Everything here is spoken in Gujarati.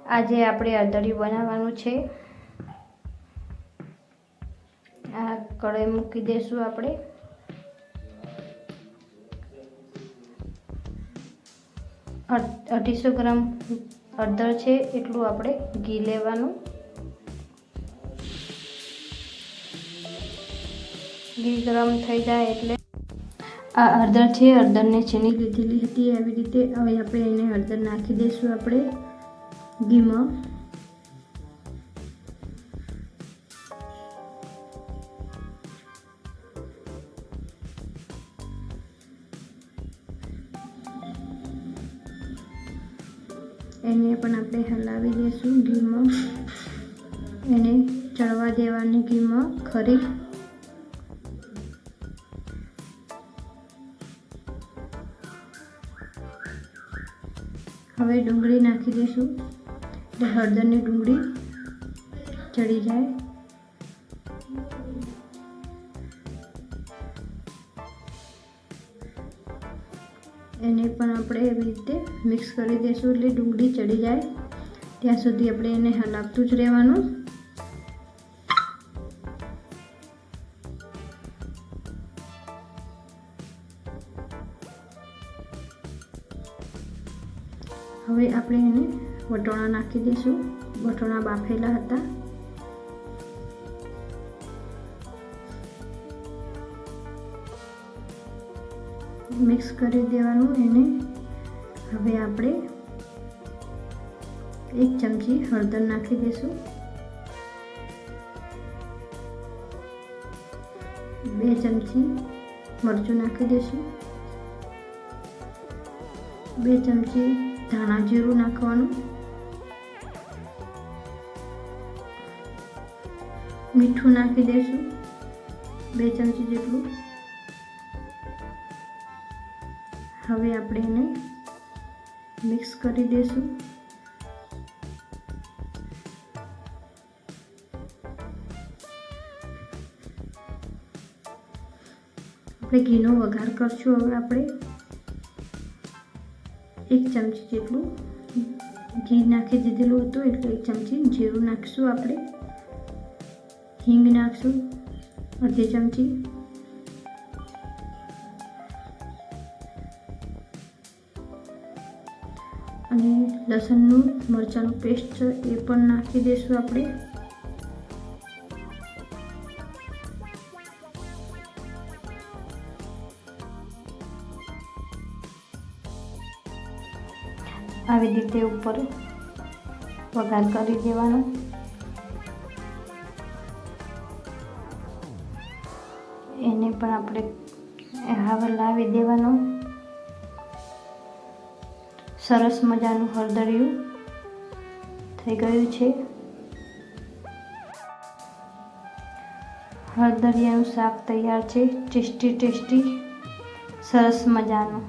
આજે આપણે અડદડિયું બનાવવાનું છે। આ કઢાઈ મૂકી દઈશું આપણે। અઢીસો ગ્રામ હળદર છે એટલું આપણે ઘી લેવાનું। ઘી ગરમ થઈ જાય એટલે આ હળદર છે, હળદરને છીણી લીધેલી હતી આવી રીતે। હવે આપણે એને હળદર નાખી દઈશું આપણે ઘીમાં। એને પણ આપણે હલાવી દઈશું ઘીમાં। એને ચડવા દેવાની ઘીમાં ખરી। હવે ડુંગળી નાખી દઈશું એટલે હળદરની ડુંગળી ચડી જાય। એને પણ આપણે એવી રીતે મિક્સ કરી દઈશું એટલે ડુંગળી ચડી જાય ત્યાં સુધી આપણે એને હલાવતું જ રહેવાનું। હવે આપણે એને વટોણા નાખી દઈશું। વટોણા બાફેલા હતા। મિક્સ કરી દેવાનું એને। હવે આપણે 1 ચમચી હળદર નાખી દઈશું। 2 ચમચી મરચું નાખી દઈશું। 2 ચમચી ધાણા જીરું નાખવાનું। મીઠું નાખી દઈશું 2 ચમચી જેટલું। હવે આપણે એને મિક્સ કરી દઈશું। આપણે ઘીનો વઘાર કરશું। હવે આપણે 1 ચમચી જેટલું ઘી નાખી દીધેલું હતું એટલે 1 ચમચી જીરું નાખીશું આપણે। હિંગ નાખશું અડધી ચમચી। અને લસણનું મરચાંનું પેસ્ટ છે એ પણ નાખી દઈશું આપણે। આવી રીતે ઉપર વઘાર કરી દેવાનો। એને પણ આપણે હલાવી દેવાનો। સરસ મજાનું હળદરિયું થઈ ગયું છે। હળદરિયાનું શાક તૈયાર છે। ટેસ્ટી સરસ મજાનું।